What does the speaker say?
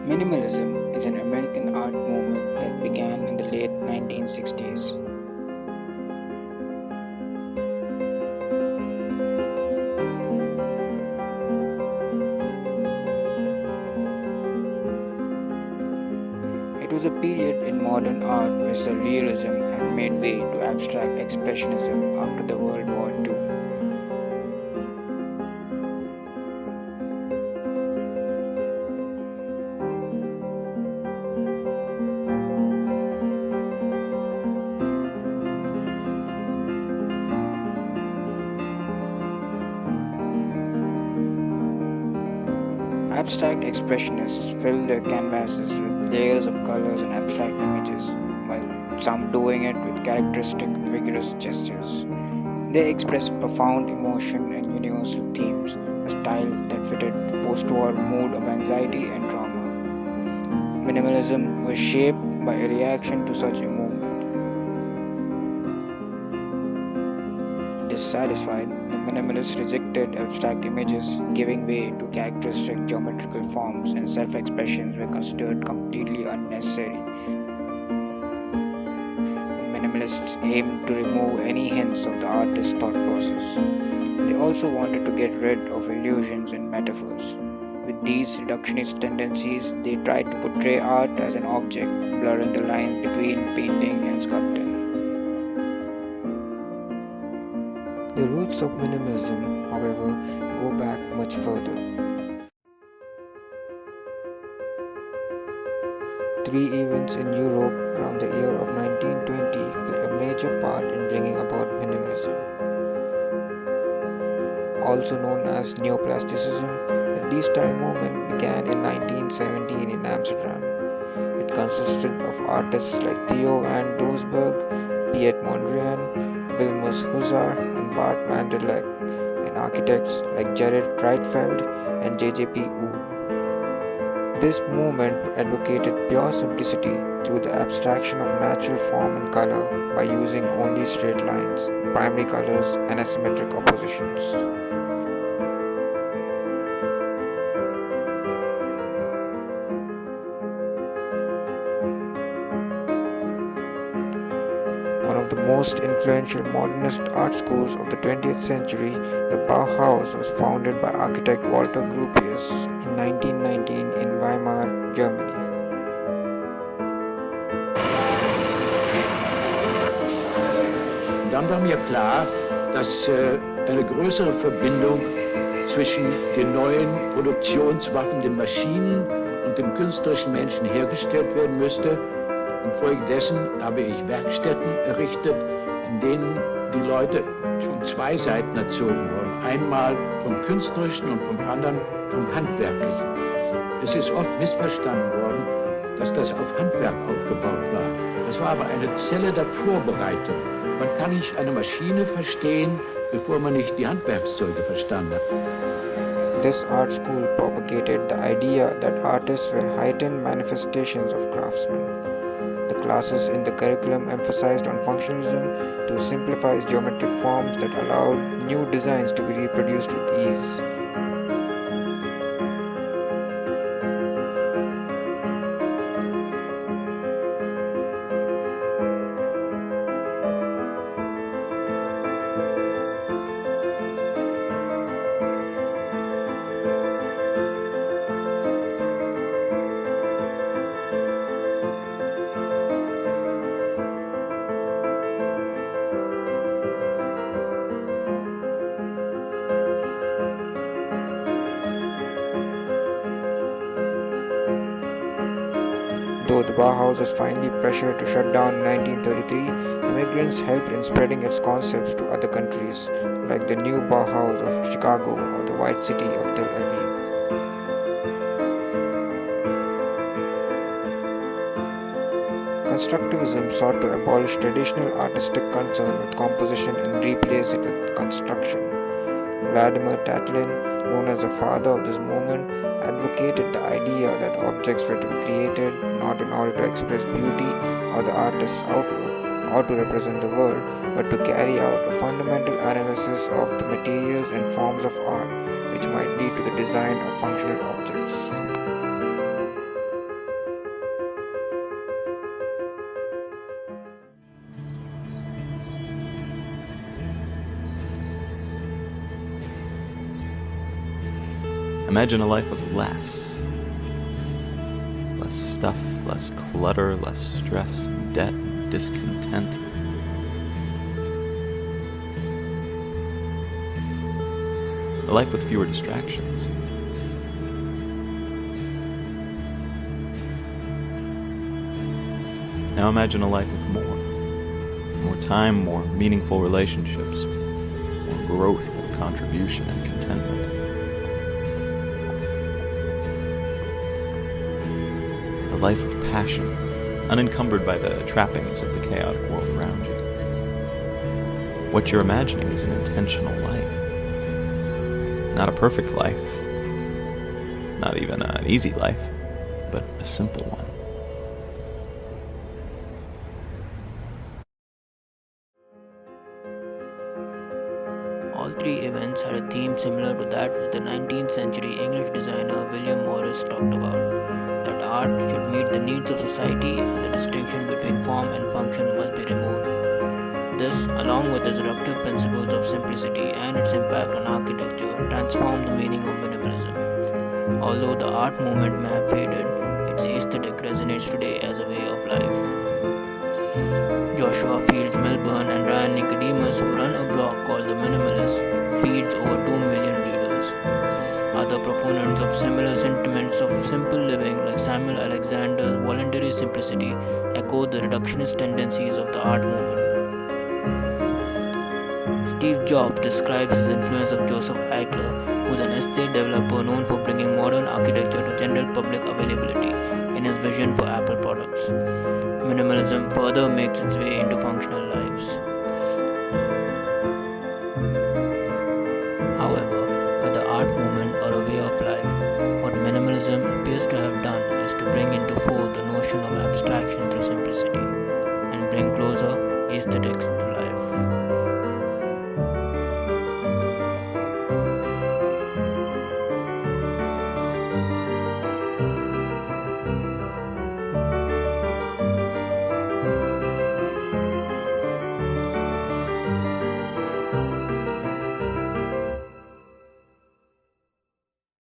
Minimalism is an American art movement that began in the late 1960s. It was a period in modern art where surrealism had made way to abstract expressionism after the World War II. Abstract expressionists filled their canvases with layers of colors and abstract images, while some doing it with characteristic, vigorous gestures. They expressed profound emotion and universal themes, a style that fitted the post war mood of anxiety and trauma. Minimalism was shaped by a reaction to such a movement. Dissatisfied, the minimalists rejected abstract images, giving way to characteristic geometrical forms, and self expressions were considered completely unnecessary. Minimalists aimed to remove any hints of the artist's thought process. They also wanted to get rid of illusions and metaphors. With these reductionist tendencies, they tried to portray art as an object, blurring the line between painting and sculpting. The roots of minimalism, however, go back much further. Three events in Europe around the year of 1920 play a major part in bringing about minimalism. Also known as neoplasticism, the D-style movement began in 1917 in Amsterdam. It consisted of artists like Theo van Doesburg, Piet Mondrian, Wilmus Huszar, and Bart van der Leck, and architects like Gerard Rietveld and J.J.P. Oud. This movement advocated pure simplicity through the abstraction of natural form and color by using only straight lines, primary colors, and asymmetric oppositions. One of the most influential modernist art schools of the 20th century, the Bauhaus was founded by architect Walter Gropius in 1919 in Weimar, Germany. Dann war mir klar, dass eine größere Verbindung zwischen den neuen Produktionswaffen, den Maschinen und dem künstlerischen Menschen hergestellt werden müsste. Infolgedessen habe ich Werkstätten errichtet, in denen die Leute von zwei Seiten erzogen wurden. Einmal vom Künstlerischen und vom anderen vom Handwerklichen. Es ist oft missverstanden worden, dass das auf Handwerk aufgebaut war. Das war aber eine Zelle der Vorbereitung. Man kann nicht eine Maschine verstehen, bevor man nicht die Handwerkszeuge verstanden hat. This art school propagated the idea that artists were heightened manifestations of craftsmen. The classes in the curriculum emphasized on functionalism to simplify geometric forms that allowed new designs to be reproduced with ease. Though the Bauhaus was finally pressured to shut down in 1933, immigrants helped in spreading its concepts to other countries, like the new Bauhaus of Chicago or the White City of Tel Aviv. Constructivism sought to abolish traditional artistic concern with composition and replace it with construction. Vladimir Tatlin, known as the father of this movement, advocated the idea that objects were to be created not in order to express beauty or the artist's outlook or to represent the world, but to carry out a fundamental analysis of the materials and forms of art, which might lead to the design of functional objects. Imagine a life with less stuff, less clutter, less stress, debt, discontent. A life with fewer distractions. Now imagine a life with more time, more meaningful relationships, more growth and contribution and contentment. A life of passion, unencumbered by the trappings of the chaotic world around you. What you're imagining is an intentional life. Not a perfect life, not even an easy life, but a simple one. All three events had a theme similar to that which the 19th century English designer William Morris talked about, that art should meet the needs of society and the distinction between form and function must be removed. This, along with the disruptive principles of simplicity and its impact on architecture, transformed the meaning of minimalism. Although the art movement may have faded, its aesthetic resonates today as a way of life. Joshua Fields Milburn and Ryan Nicodemus, who run a blog called The Minimalist, feeds over 2 million readers. Other proponents of similar sentiments of simple living, like Samuel Alexander's voluntary simplicity, echo the reductionist tendencies of the art movement. Steve Jobs describes his influence of Joseph Eichler, who is an estate developer known for bringing modern architecture to general public availability, in his vision for Apple products. Minimalism further makes its way into functional lives. However, whether art movement or a way of life, what minimalism appears to have done is to bring into fore the notion of abstraction through simplicity and bring closer aesthetics to life.